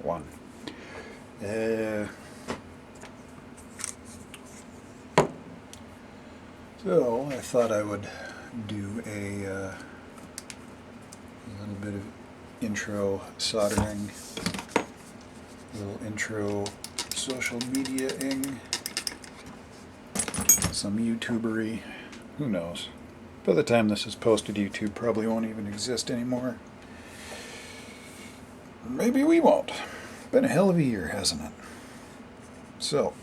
one. So I thought I would do a little bit of intro soldering, a little intro social media-ing, some YouTubery, who knows. By the time this is posted, YouTube probably won't even exist anymore. Maybe we won't. Been a hell of a year, hasn't it? So,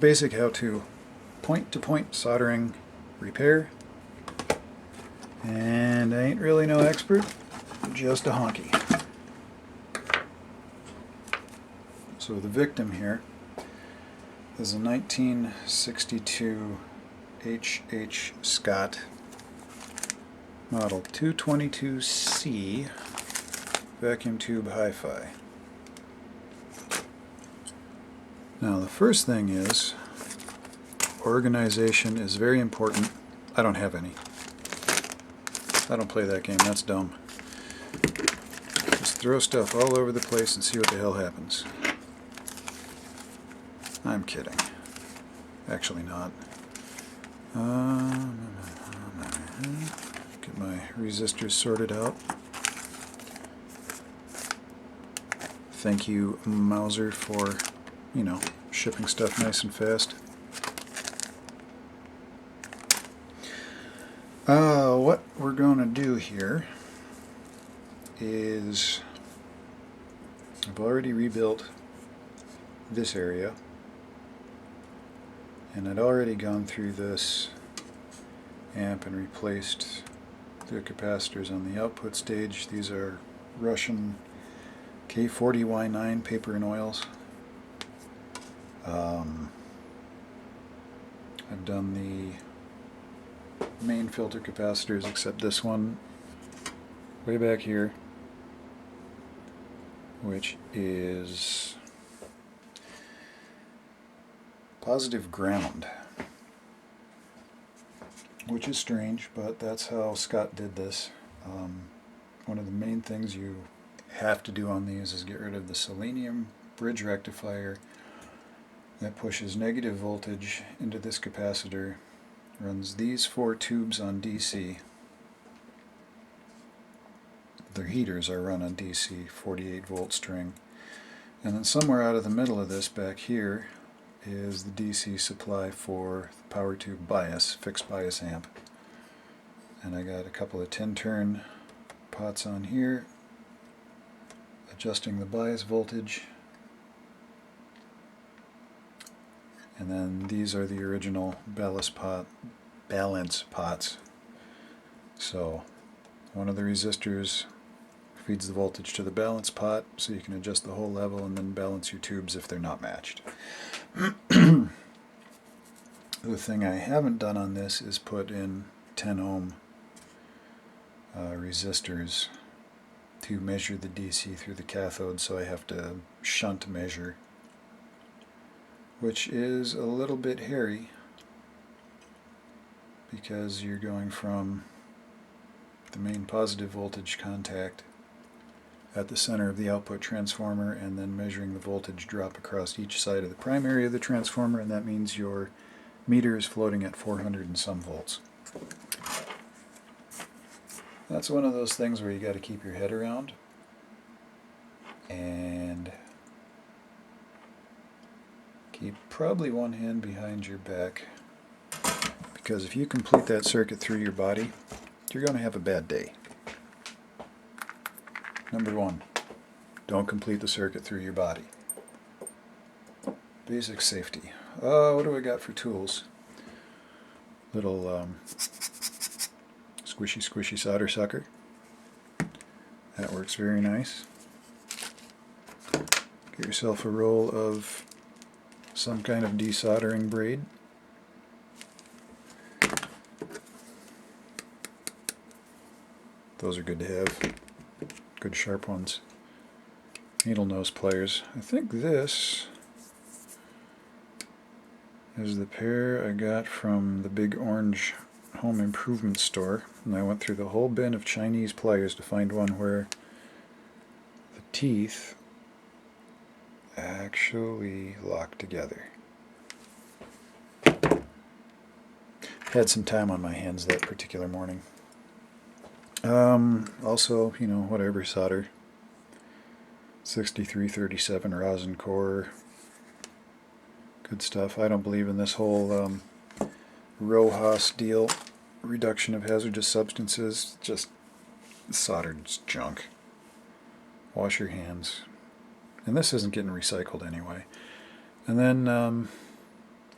basic how-to point-to-point soldering repair. And I ain't really no expert, just a honky. So the victim here is a 1962 H.H. Scott model 222C vacuum tube hi-fi. Now the first thing is, organization is very important. I don't have any. I don't play that game, that's dumb. Just throw stuff all over the place and see what the hell happens. I'm kidding. Actually not. Get my resistors sorted out. Thank you, Mauser, for, shipping stuff nice and fast. What we're going to do here is, I've already rebuilt this area, and I'd already gone through this amp and replaced the capacitors on the output stage. These are Russian K40Y9 paper and oils. I've done the main filter capacitors, except this one way back here, which is positive ground, which is strange, but that's how Scott did this. One of the main things you have to do on these is get rid of the selenium bridge rectifier that pushes negative voltage into this capacitor, runs these 4 tubes on DC. Their heaters are run on DC, 48 volt string. And then somewhere out of the middle of this back here is the DC supply for the power tube bias, fixed bias amp. And I got a couple of 10-turn pots on here, adjusting the bias voltage. And then these are the original balance pots. So one of the resistors feeds the voltage to the balance pot, so you can adjust the whole level and then balance your tubes if they're not matched. The thing I haven't done on this is put in 10 ohm resistors to measure the DC through the cathode, so I have to shunt measure, which is a little bit hairy because you're going from the main positive voltage contact at the center of the output transformer and then measuring the voltage drop across each side of the primary of the transformer, and that means your meter is floating at 400 and some volts. That's one of those things where you got to keep your head around and keep probably one hand behind your back, because if you complete that circuit through your body, you're going to have a bad day. Number 1, don't complete the circuit through your body. Basic safety. What do I got for tools? Little squishy solder sucker. That works very nice. Get yourself a roll of some kind of desoldering braid. Those are good to have. Good sharp ones. Needle nose pliers. I think this is the pair I got from the Big Orange Home Improvement store, and I went through the whole bin of Chinese pliers to find one where the teeth actually lock together. Had some time on my hands that particular morning. Also, you know, whatever solder. 6337 rosin core. Good stuff. I don't believe in this whole RoHS deal. Reduction of hazardous substances. Just soldered junk. Wash your hands. And this isn't getting recycled anyway. And then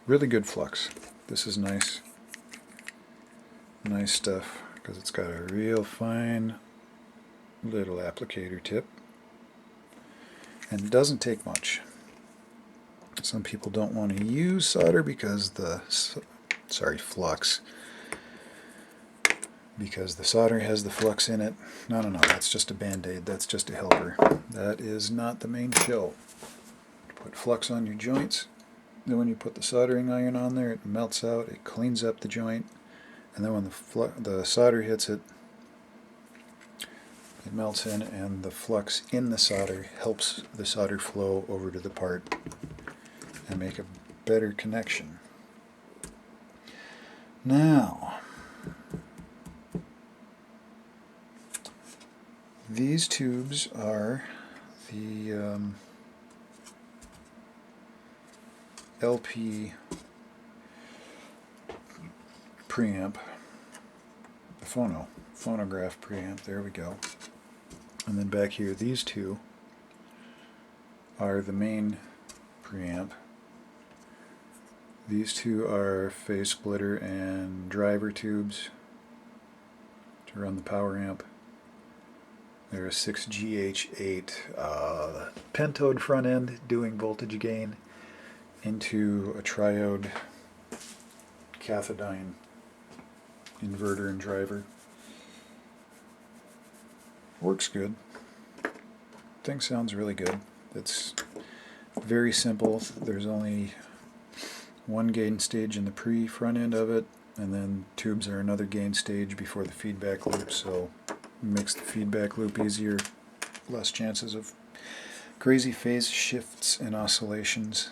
really good flux. This is nice. Nice stuff because it's got a real fine little applicator tip. And it doesn't take much. Some people don't want to use solder because flux. Because the solder has the flux in it. No, that's just a band-aid. That's just a helper. That is not the main show. Put flux on your joints. Then when you put the soldering iron on there, it melts out, it cleans up the joint. And then when the solder hits it, it melts in, and the flux in the solder helps the solder flow over to the part and make a better connection. Now, these tubes are the LP preamp, the phonograph preamp, there we go. And then back here, these two are the main preamp. These two are phase splitter and driver tubes to run the power amp. They're a 6GH8 pentode front end doing voltage gain into a triode cathodiene inverter and driver. Works good. Thing sounds really good. It's very simple. There's only one gain stage in the pre-front end of it, and then tubes are another gain stage before the feedback loop, so it makes the feedback loop easier, less chances of crazy phase shifts and oscillations.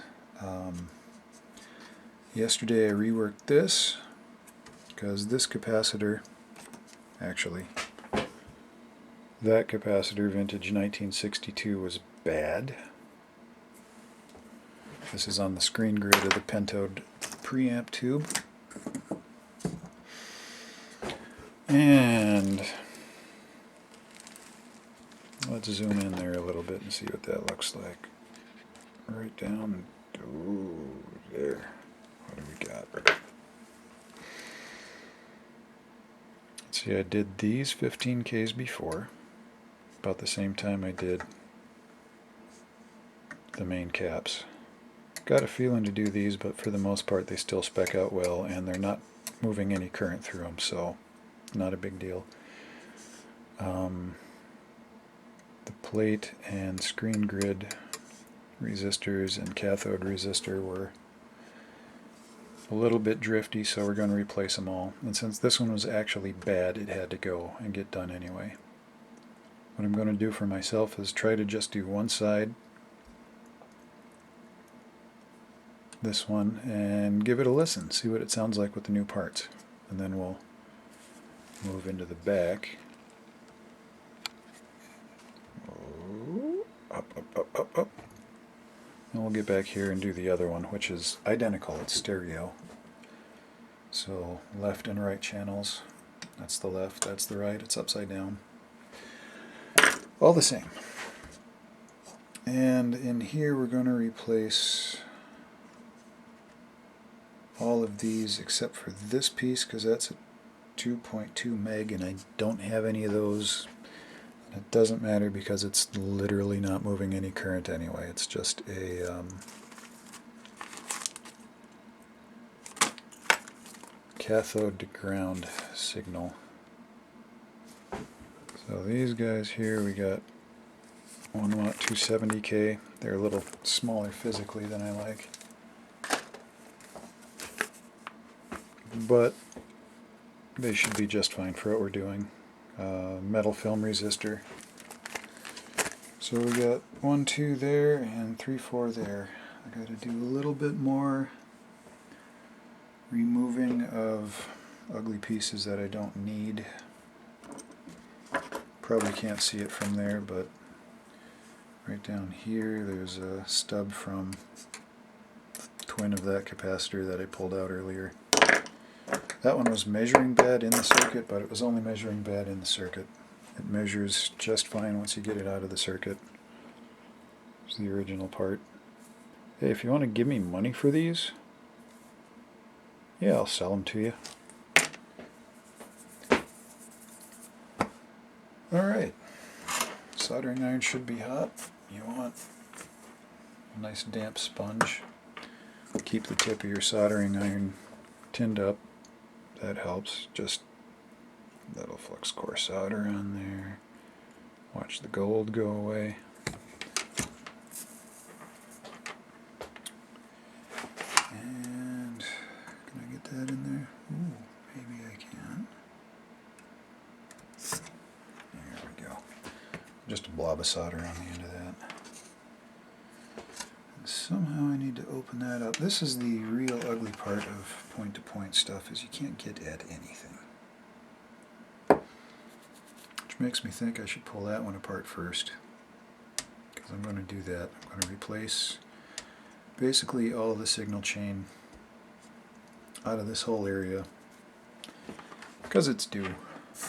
Yesterday I reworked this because this capacitor, actually that capacitor, vintage 1962, was bad. This is on the screen grid of the pentode preamp tube. And let's zoom in there a little bit and see what that looks like. Right down, ooh, there. What do we got? See, I did these 15Ks before, about the same time I did the main caps. Got a feeling to do these, but for the most part they still spec out well, and they're not moving any current through them, so not a big deal. The plate and screen grid resistors and cathode resistor were a little bit drifty, so we're going to replace them all. And since this one was actually bad, it had to go and get done anyway. What I'm going to do for myself is try to just do one side, this one, and give it a listen, see what it sounds like with the new parts. And then we'll move into the back. Up. And we'll get back here and do the other one, which is identical. It's stereo. So left and right channels. That's the left, that's the right. It's upside down. All the same. And in here we're going to replace all of these except for this piece, because that's a 2.2 meg and I don't have any of those. It doesn't matter because it's literally not moving any current anyway. It's just a cathode to ground signal. So these guys here, we got 1 watt 270K. They're a little smaller physically than I like, but they should be just fine for what we're doing. Metal film resistor, So we got 1, 2 there and 3, 4 there. I got to do a little bit more removing of ugly pieces that I don't need. Probably can't see it from there, but right down here there's a stub from twin of that capacitor that I pulled out earlier. That one was measuring bad in the circuit, but it was only measuring bad in the circuit. It measures just fine once you get it out of the circuit. It's the original part. Hey, if you want to give me money for these, yeah, I'll sell them to you. Alright, soldering iron should be hot. You want a nice damp sponge. Keep the tip of your soldering iron tinned up. That helps. Just that'll flux core solder on there. Watch the gold go away. And can I get that in there? Ooh, maybe I can. There we go. Just a blob of solder on the end of that. And somehow I need to open that up. This is the real ugly part of point-to-point stuff, is you can't get at anything. Which makes me think I should pull that one apart first, because I'm going to do that. I'm going to replace basically all the signal chain out of this whole area, because it's due.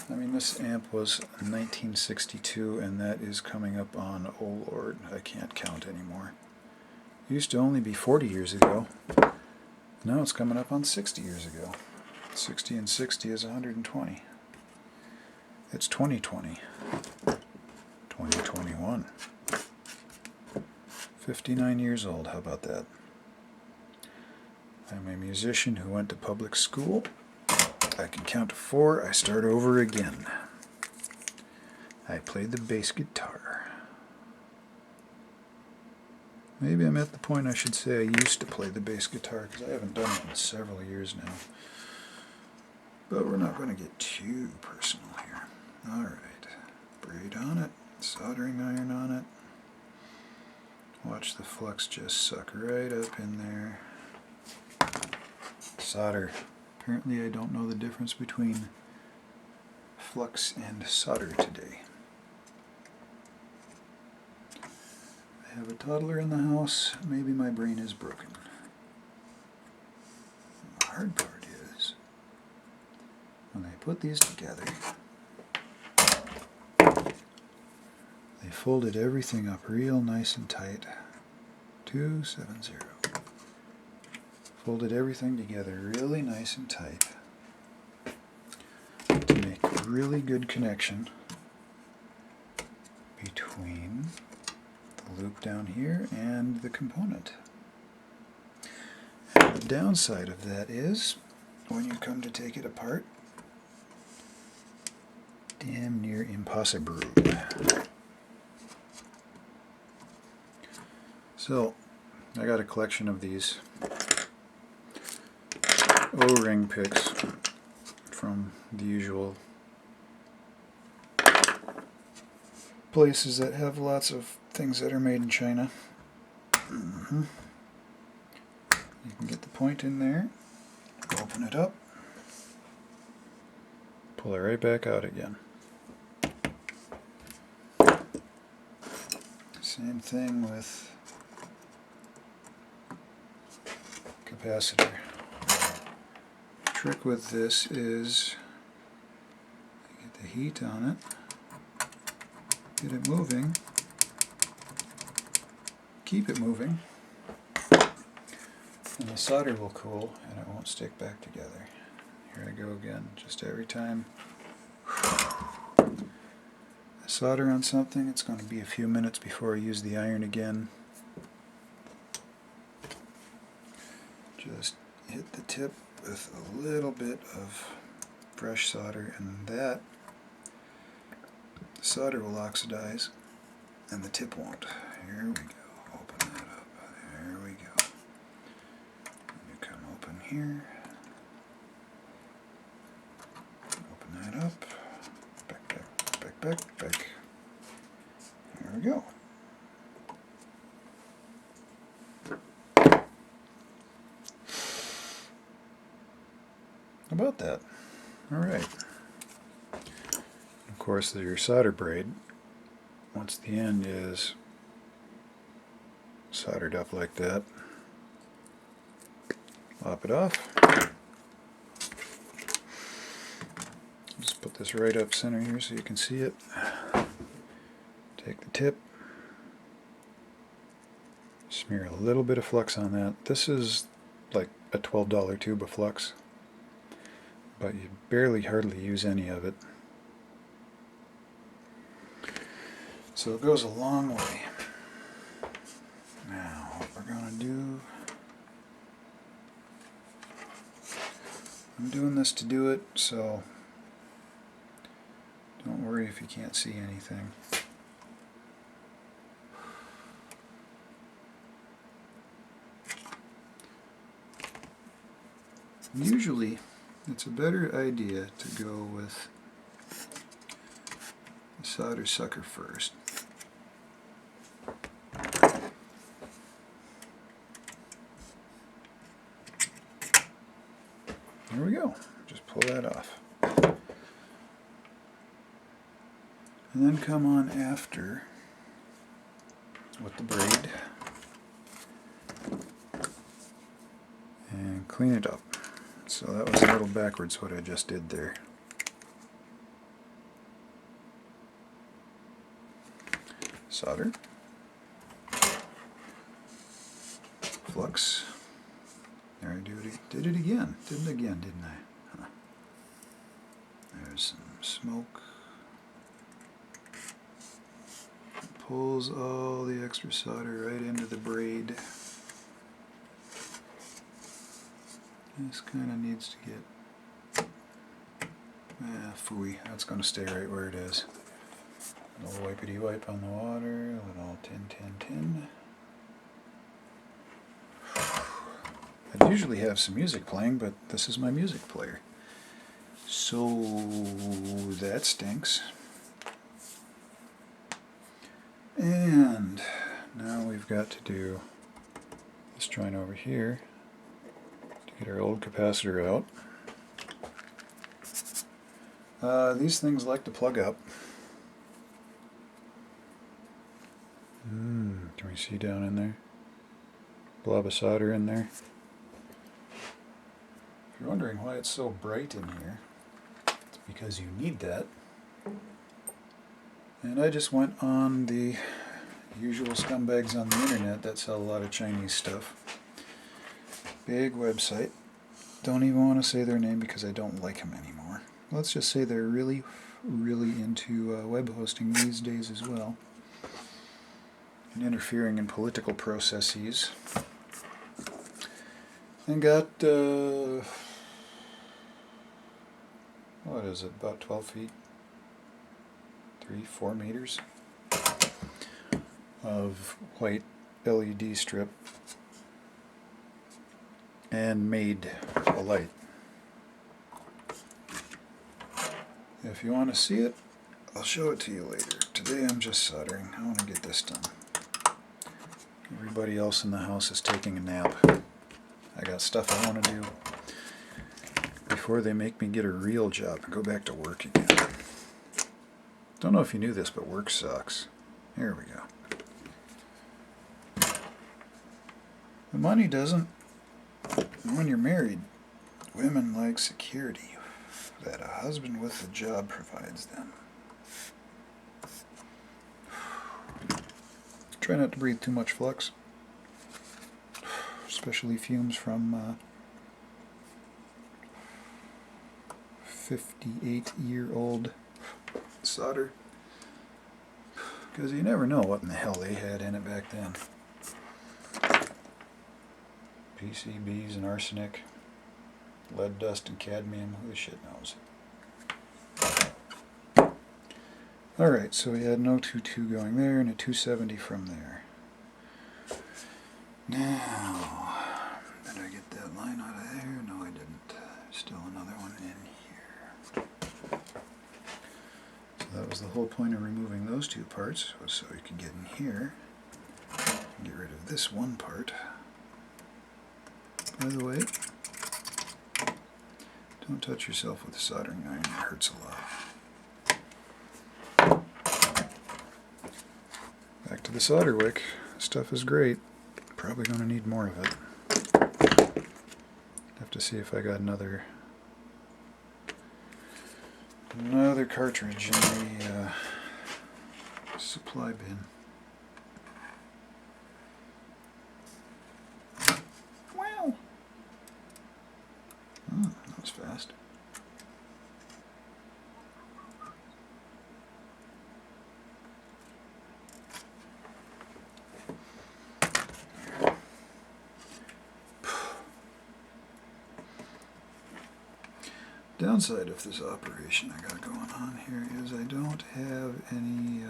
I mean, this amp was 1962, and that is coming up on, oh Lord, I can't count anymore. It used to only be 40 years ago. Now it's coming up on 60 years ago. 60 and 60 is 120. It's 2020. 2021. 59 years old, how about that? I'm a musician who went to public school. I can count to 4, I start over again. I played the bass guitar. Maybe I'm at the point I should say I used to play the bass guitar, because I haven't done it in several years now. But we're not going to get too personal here. Alright, braid on it, soldering iron on it. Watch the flux just suck right up in there. Solder. Apparently I don't know the difference between flux and solder today. I have a toddler in the house. Maybe my brain is broken. The hard part is, when I put these together, they folded everything up real nice and tight. 270. Folded everything together really nice and tight to make a really good connection between the loop down here and the component. And the downside of that is, when you come to take it apart, damn near impossible. So, I got a collection of these O-ring picks from the usual places that have lots of things that are made in China. You can get the point in there, open it up, pull it right back out again. Same thing with capacitor. Trick with this is get the heat on it, get it moving, keep it moving, and the solder will cool and it won't stick back together. Here I go again, just every time I solder on something, it's going to be a few minutes before I use the iron again. Just hit the tip with a little bit of fresh solder, and that solder will oxidize and the tip won't. Here we go, open that up, there we go. You come open here, open that up, back, back, back, back, back. There we go. How about that? Alright. Of course, there's your solder braid. Once the end is soldered up like that, lop it off. Just put this right up center here so you can see it. Take the tip, smear a little bit of flux on that. This is like a $12 tube of flux, but you hardly use any of it. So it goes a long way. Now, what we're going to do, I'm doing this to do it, so don't worry if you can't see anything. Usually, it's a better idea to go with the solder sucker first. There we go. Just pull that off. And then come on after with the braid and clean it up. So that was a little backwards what I just did there. Solder. Flux. There I did it again. Did it again, didn't I? Huh. There's some smoke. Pulls all the extra solder right into the braid. This kind of needs to get, phooey, that's going to stay right where it is. A little wipety wipe on the water, a little tin. I'd usually have some music playing, but this is my music player. So that stinks. And now we've got to do this joint over here to get our old capacitor out. These things like to plug up. Can we see down in there? Blob of solder in there. If you're wondering why it's so bright in here, it's because you need that. And I just went on the usual scumbags on the internet that sell a lot of Chinese stuff. Big website. Don't even want to say their name because I don't like them anymore. Let's just say they're really into web hosting these days as well. And interfering in political processes. And got, what is it, about 12 feet? 3-4 meters of white LED strip and made a light. If you want to see it, I'll show it to you later. Today I'm just soldering. I want to get this done. Everybody else in the house is taking a nap. I got stuff I want to do before they make me get a real job and go back to work again. Don't know if you knew this, but work sucks. Here we go. The money doesn't. When you're married, women like security that a husband with a job provides them. Try not to breathe too much flux, especially fumes from 58-year-old solder, because you never know what in the hell they had in it back then. PCBs and arsenic, lead dust and cadmium, who the shit knows. Alright, so we had an 022 going there and a 270 from there. Now, did I get that line out of there? No, I didn't. There's still another one in here. So that was the whole point of removing those two parts, was so you could get in here and get rid of this one part. By the way, Don't touch yourself with a soldering iron, it hurts a lot. Back to the solder wick. This stuff is great. Probably going to need more of it. Have to see if I got another cartridge in the supply bin. Wow! That was fast. Downside of this operation I got going on here is I don't have any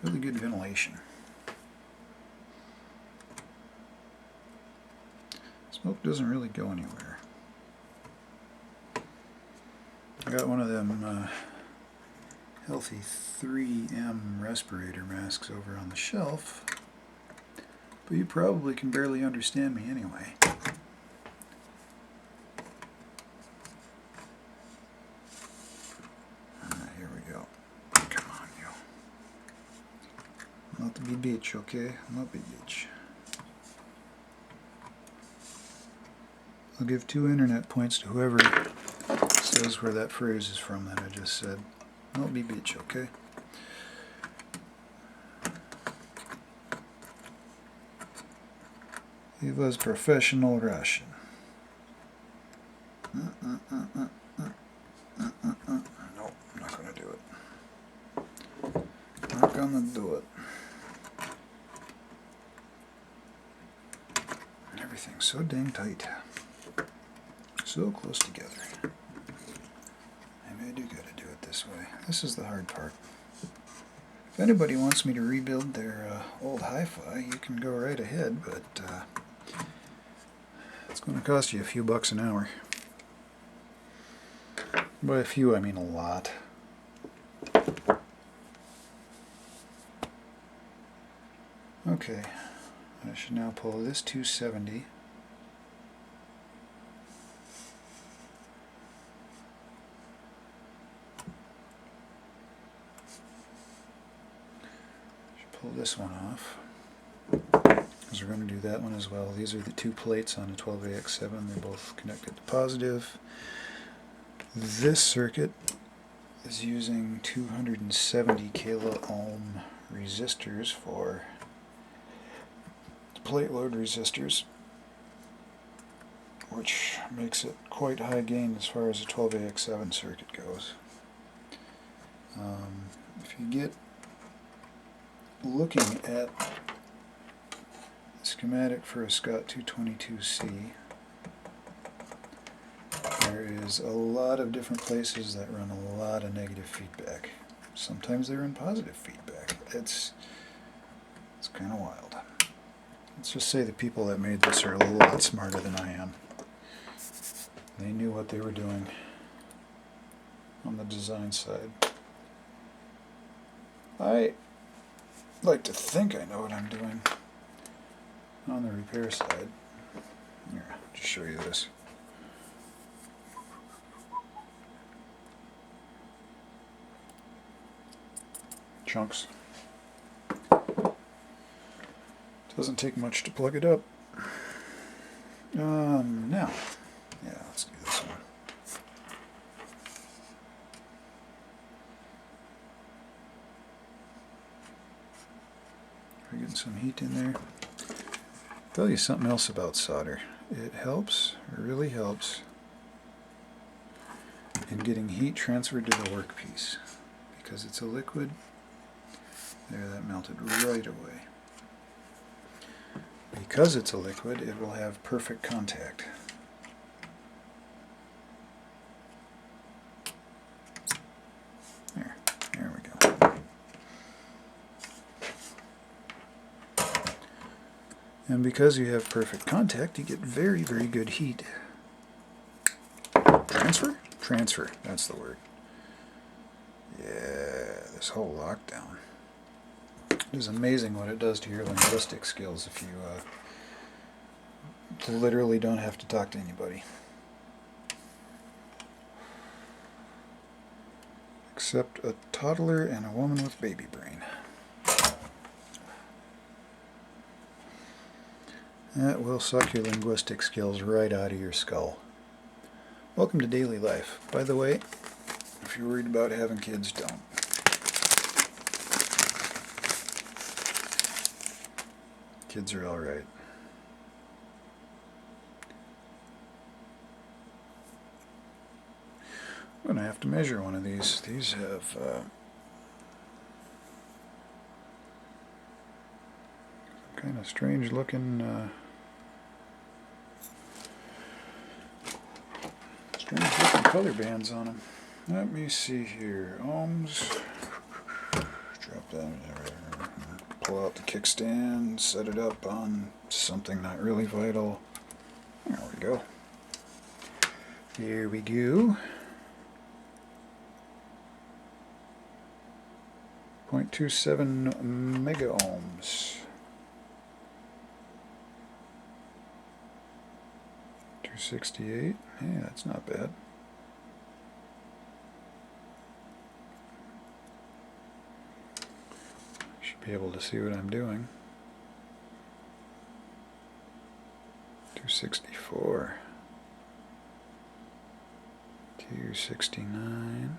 really good ventilation. Smoke doesn't really go anywhere. I got one of them healthy 3M respirator masks over on the shelf, but you probably can barely understand me anyway. Not to be bitch, okay? Not be bitch. I'll give 2 internet points to whoever says where that phrase is from that I just said. Not be bitch, okay? He was professional Russian. No, I'm not gonna do it. Not gonna do it. Everything's so dang tight. So close together. Maybe I do gotta do it this way. This is the hard part. If anybody wants me to rebuild their old hi-fi, you can go right ahead, but it's going to cost you a few bucks an hour. By a few, I mean a lot. Okay, I should now pull this 270. Pull this one off, because we're going to do that one as well. These are the 2 plates on a 12AX7. They're both connected to positive. This circuit is using 270 kilo ohm resistors for plate load resistors, which makes it quite high gain as far as a 12AX7 circuit goes. If you get looking at the schematic for a Scott 222C, there is a lot of different places that run a lot of negative feedback. Sometimes they run positive feedback. It's kind of wild. Let's just say the people that made this are a lot smarter than I am. They knew what they were doing on the design side. I like to think I know what I'm doing on the repair side. Here, I'll just show you this. Chunks. Doesn't take much to plug it up. Now, yeah, let's do this one. We're getting some heat in there. Tell you something else about solder. It helps, it really helps, in getting heat transferred to the workpiece. Because it's a liquid, there, that melted right away. Because it's a liquid, it will have perfect contact. There we go. And because you have perfect contact, you get very, very good heat. Transfer? Transfer, that's the word. Yeah, this whole lockdown. It is amazing what it does to your linguistic skills if you literally don't have to talk to anybody. except a toddler and a woman with baby brain. That will suck your linguistic skills right out of your skull. Welcome to daily life. By the way, if you're worried about having kids, don't. Kids are alright. I'm going to have to measure one of these. These have kind of strange looking color bands on them. Let me see here. Ohms. Drop that. Pull out the kickstand. Set it up on something not really vital. There we go. Here we go. 0.27 mega ohms. 268. Hey, that's not bad. Should be able to see what I'm doing. 264. 269.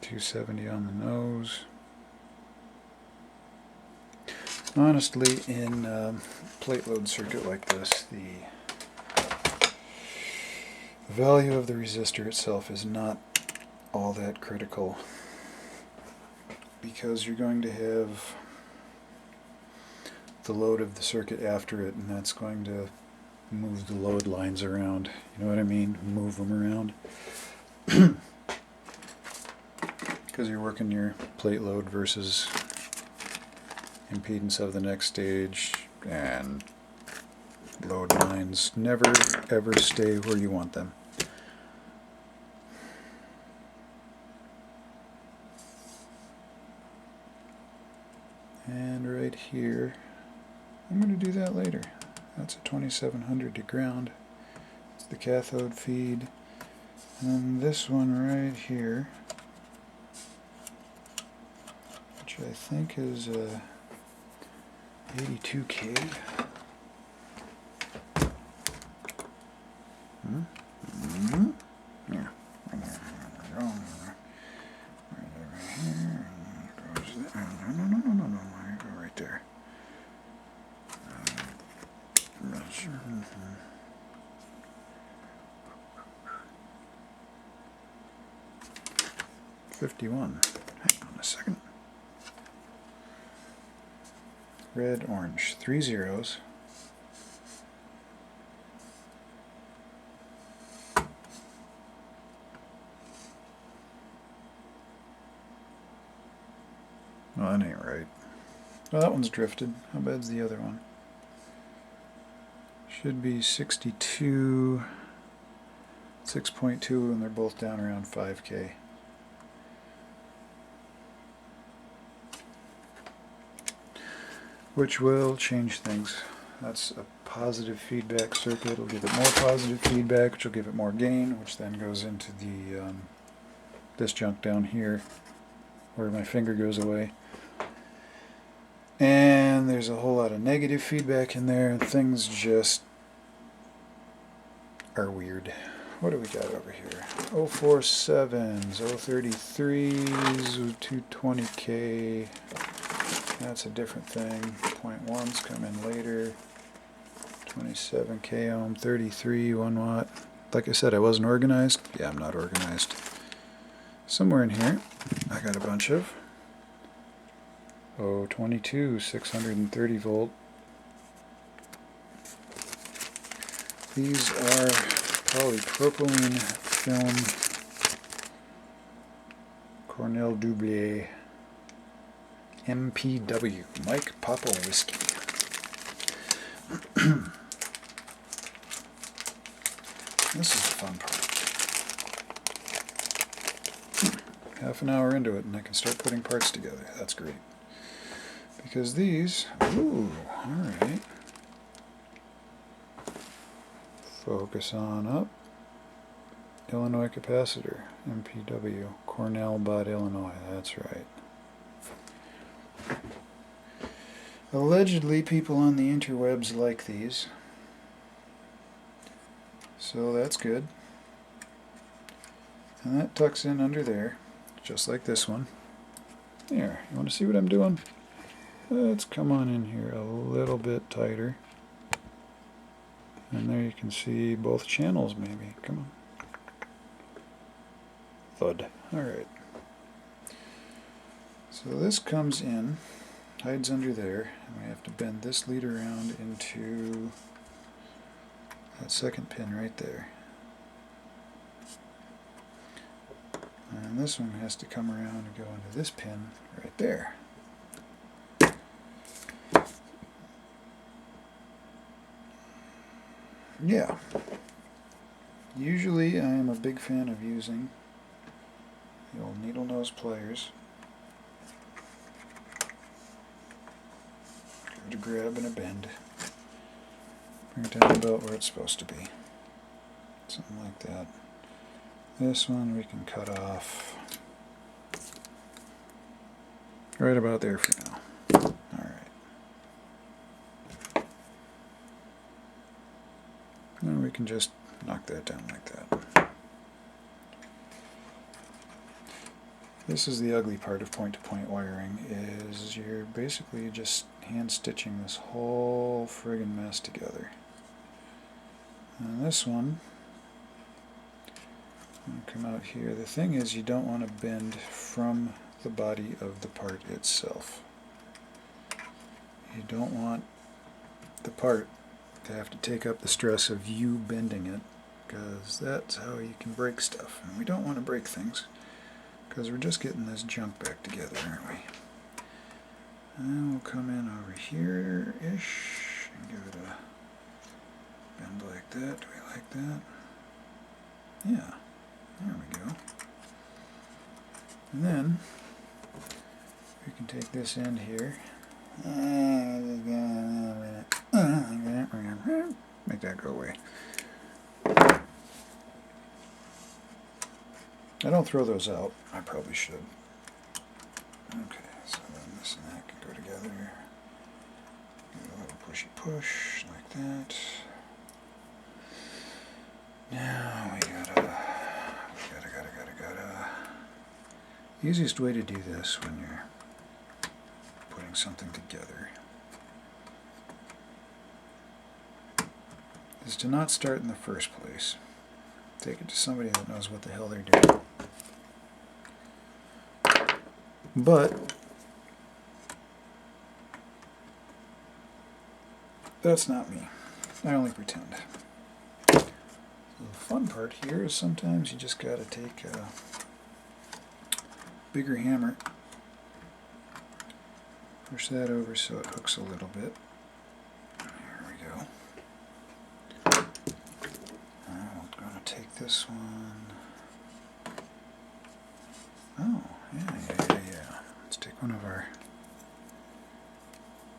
270 on the nose. Honestly, in a plate load circuit like this, the value of the resistor itself is not all that critical, because you're going to have the load of the circuit after it, and that's going to move the load lines around. You know what I mean? Move them around. Because you're working your plate load versus impedance of the next stage, and load lines never ever stay where you want them. And right here, I'm going to do that later. That's a 2700 to ground. It's the cathode feed. And this one right here, which I think is 82K. Yeah. No. Go right there. 51. Hang on a second. Red, orange. 3 zeros. Well, that ain't right. Well, that one's drifted. How bad's the other one? Should be 62, 6.2, and they're both down around 5K. Which will change things. That's a positive feedback circuit. It'll give it more positive feedback, which will give it more gain, which then goes into the this junk down here, where my finger goes away. And there's a whole lot of negative feedback in there, and things just are weird. What do we got over here? 047s, 033s, 220K. That's a different thing. 0.1s come in later. 27K ohm, 33, 1 watt. Like I said, I wasn't organized. Yeah, I'm not organized. Somewhere in here, I got a bunch of 022, 630 volt. These are polypropylene film Cornell Dublier MPW, Mike Papa Whiskey. This is the fun part. Half an hour into it and I can start putting parts together. That's great. Because these, ooh, alright. Focus on up. Illinois capacitor, MPW, Cornell Bot, Illinois, that's right. Allegedly, people on the interwebs like these, so that's good. And that tucks in under there, just like this one. There, you want to see what I'm doing? Let's come on in here a little bit tighter. And there you can see both channels maybe. Come on. Thud. Alright. So this comes in, hides under there, and we have to bend this lead around into that second pin right there. And this one has to come around and go into this pin right there. Yeah. Usually I am a big fan of using the old needle nose pliers. Give it a grab and a bend. Bring it down about where it's supposed to be. Something like that. This one we can cut off right about there for now. Alright. Then we can just knock that down like that. This is the ugly part of point-to-point wiring, is you're basically just hand stitching this whole friggin' mess together. And this one, come out here. The thing is, you don't want to bend from the body of the part itself. You don't want the part to have to take up the stress of you bending it, because that's how you can break stuff. And we don't want to break things, because we're just getting this junk back together, aren't we? And we'll come in over here-ish and give it a bend like that. Do we like that? Yeah. There we go. And then we can take this end here. Make that go away. I don't throw those out. I probably should. Okay, so then this and that can go together. Give it a little pushy push like that. Now we gotta. The easiest way to do this when you're putting something together is to not start in the first place. Take it to somebody that knows what the hell they're doing. But that's not me. I only pretend. So the fun part here is sometimes you just gotta take a bigger hammer, push that over so it hooks a little bit. There we go. Now I'm going to take this one. Oh, yeah. Let's take one of our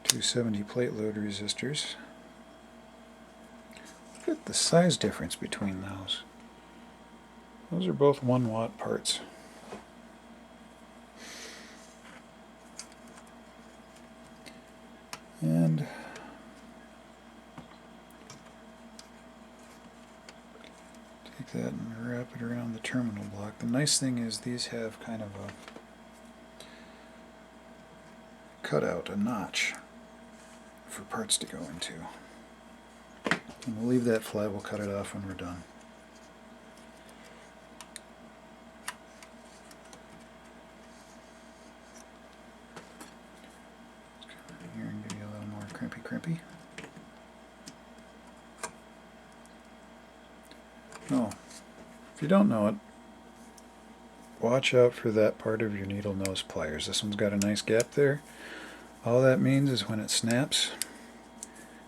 270 plate load resistors. Look at the size difference between those. Those are both 1 watt parts. And take that and wrap it around the terminal block. The nice thing is these have kind of a cutout, a notch for parts to go into. And we'll leave that flat, we'll cut it off when we're done. Crimpy. Oh, if you don't know it, watch out for that part of your needle nose pliers. This one's got a nice gap there. All that means is when it snaps,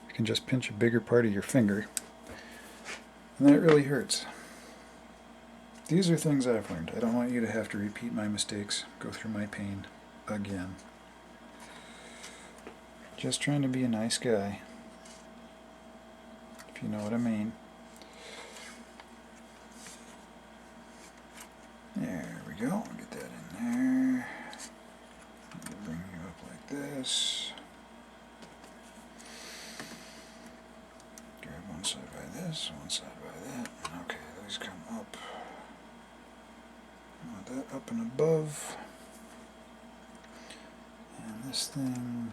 you can just pinch a bigger part of your finger, and that really hurts. These are things I've learned. I don't want you to have to repeat my mistakes, go through my pain again. Just trying to be a nice guy, if you know what I mean. we go. Get that in there. Bring you up like this. Grab one side by this, one side by that. Okay, these come up. I want that up and above. And this thing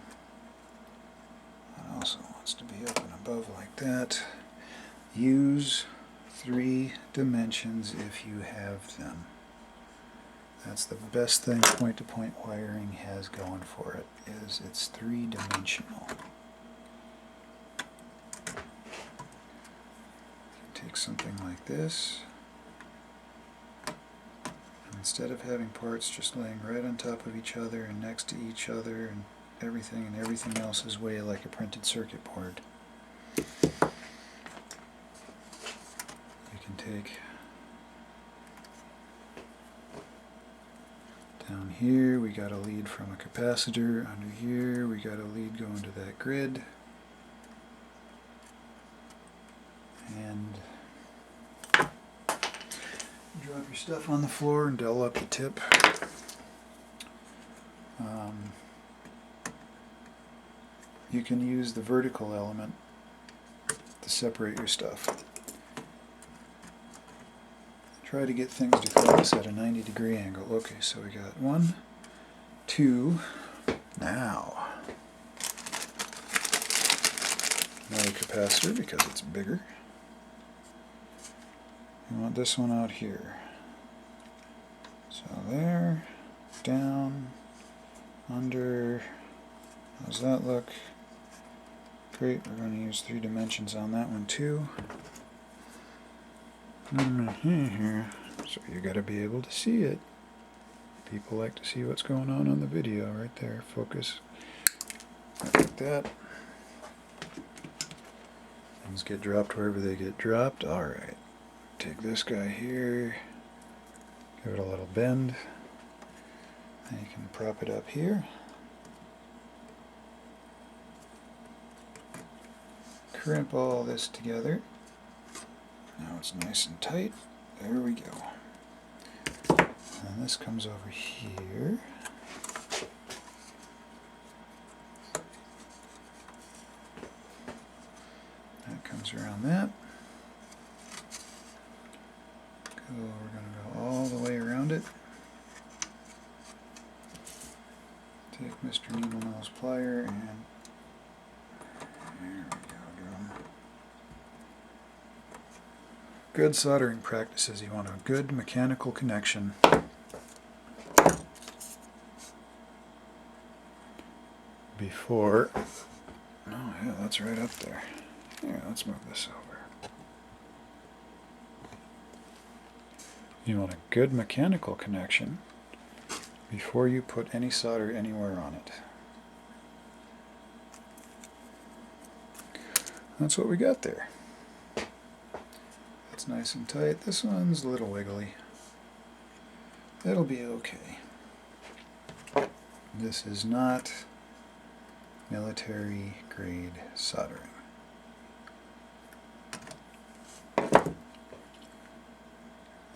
also wants to be up and above like that. Use 3 dimensions if you have them. That's the best thing point-to-point wiring has going for it, is it's 3-dimensional. Take something like this, and instead of having parts just laying right on top of each other and next to each other and everything else is way like a printed circuit board, you can take down here, we got a lead from a capacitor. Under here, we got a lead going to that grid. And drop your stuff on the floor and dowel up the tip. You can use the vertical element to separate your stuff. Try to get things to cross at a 90-degree angle. Okay, so we got 1, 2, now. Another capacitor because it's bigger. We want this one out here. So there, down, under. How's that look? Great, we're going to use 3 dimensions on that one too. So you got to be able to see it. People like to see what's going on the video right there. Focus. Like that. Things get dropped wherever they get dropped. Alright. Take this guy here. Give it a little bend. And you can prop it up here. Crimp all this together. Now it's nice and tight. There we go. And this comes over here. That comes around that. We're going to go all the way around it. Take Mr. Needle Nose plier and there we go. Good soldering practices. You want a good mechanical connection. Before, oh yeah, that's right up there. Here, let's move this over. You want a good mechanical connection before you put any solder anywhere on it. That's what we got there. That's nice and tight. This one's a little wiggly. That'll be okay. This is not military grade soldering.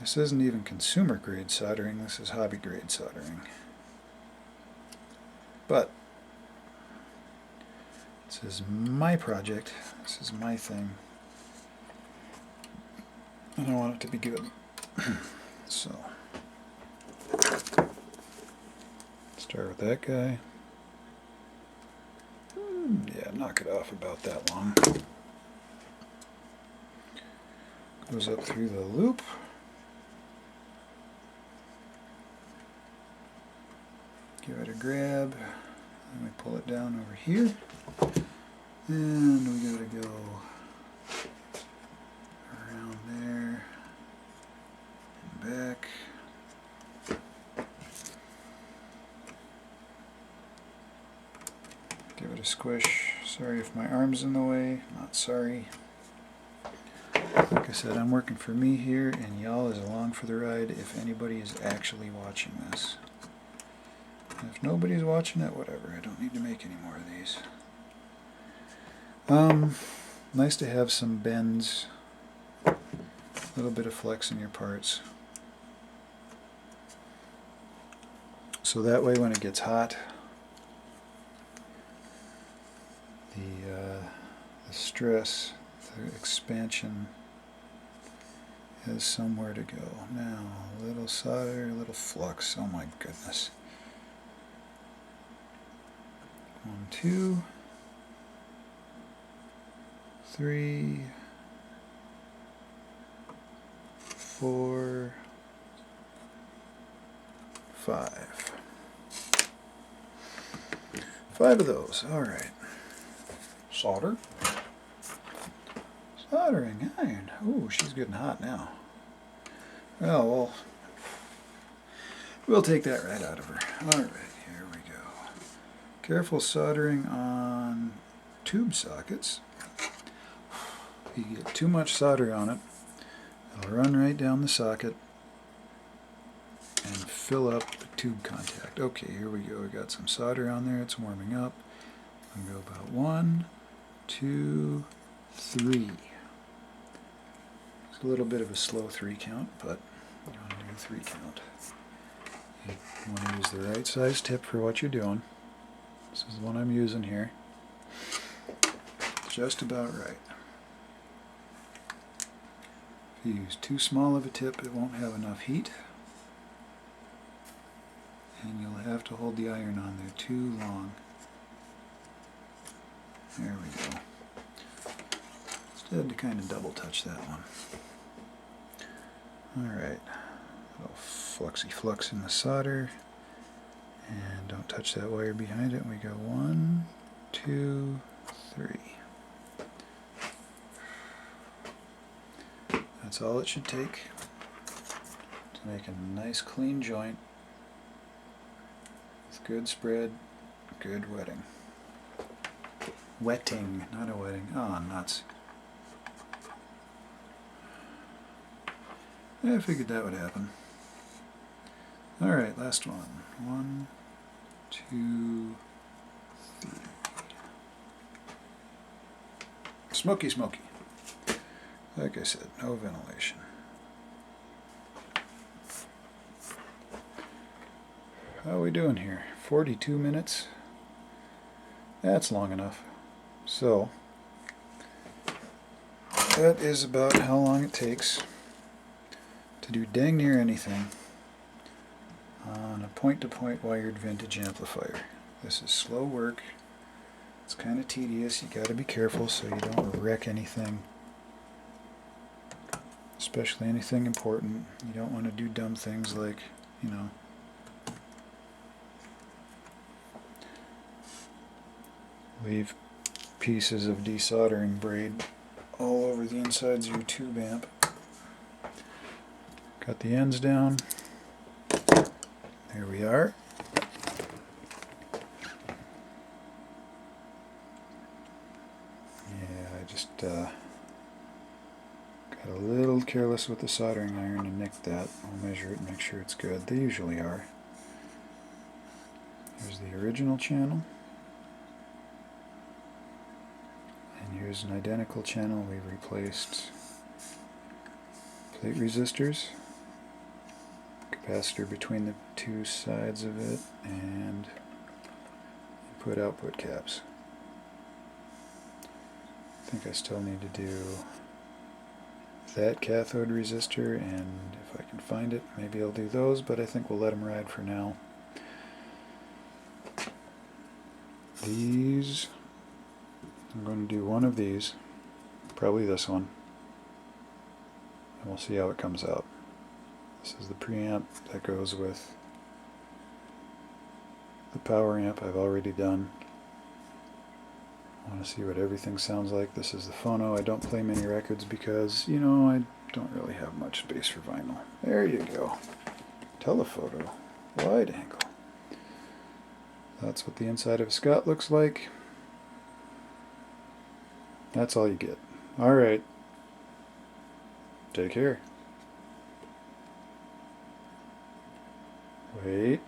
This isn't even consumer grade soldering, this is hobby grade soldering. But this is my project, this is my thing, and I want it to be good. So, start with that guy. Yeah, knock it off about that long. Goes up through the loop. Give it a grab. Then we pull it down over here. And we gotta go around there and back. Give it a squish. Sorry if my arm's in the way. Not sorry. Like I said, I'm working for me here, and y'all is along for the ride if anybody is actually watching this. And if nobody's watching it, whatever. I don't need to make any more of these. Nice to have some bends. A little bit of flex in your parts. So that way when it gets hot, the stress, the expansion has somewhere to go. Now, a little solder, a little flux. Oh my goodness. 1, 2, 3, 4, 5. 5 of those. All right. Solder. Soldering iron. Ooh, she's getting hot now. Well, we'll take that right out of her. All right, here we go. Careful soldering on tube sockets. If you get too much solder on it, it'll run right down the socket and fill up the tube contact. Okay, here we go. We got some solder on there. It's warming up. I'm going to go about 1, 2, 3. It's a little bit of a slow 3 count, but you want to do a 3 count. You want to use the right size tip for what you're doing. This is the one I'm using here. Just about right. If you use too small of a tip, it won't have enough heat. And you'll have to hold the iron on there too long. There we go. Just had to kind of double touch that one. Alright, a little fluxy flux in the solder. And don't touch that wire behind it. We go 1, 2, 3. That's all it should take to make a nice clean joint with good spread, good wetting. Wetting, not a wetting. Oh, nuts. Yeah, I figured that would happen. Alright, last one. 1, 2, 3. Smoky, smoky. Like I said, no ventilation. How are we doing here? 42 minutes? That's long enough. So, that is about how long it takes to do dang near anything on a point-to-point wired vintage amplifier. This is slow work. It's kind of tedious. You got to be careful so you don't wreck anything, especially anything important. You don't want to do dumb things like, you know, leave pieces of desoldering braid all over the insides of your tube amp. Got the ends down. There we are. Yeah, I just got a little careless with the soldering iron and nicked that. I'll measure it and make sure it's good. They usually are. Here's the original channel. And here's an identical channel. We've replaced plate resistors, capacitor between the two sides of it, and input-output caps. I think I still need to do that cathode resistor, and if I can find it, maybe I'll do those, but I think we'll let them ride for now. These, I'm going to do one of these, probably this one, and we'll see how it comes out. This is the preamp that goes with the power amp I've already done. I want to see what everything sounds like. This is the phono. I don't play many records because, you know, I don't really have much space for vinyl. There you go. Telephoto. Wide angle. That's what the inside of a Scott looks like. That's all you get. Alright. Take care. Wait.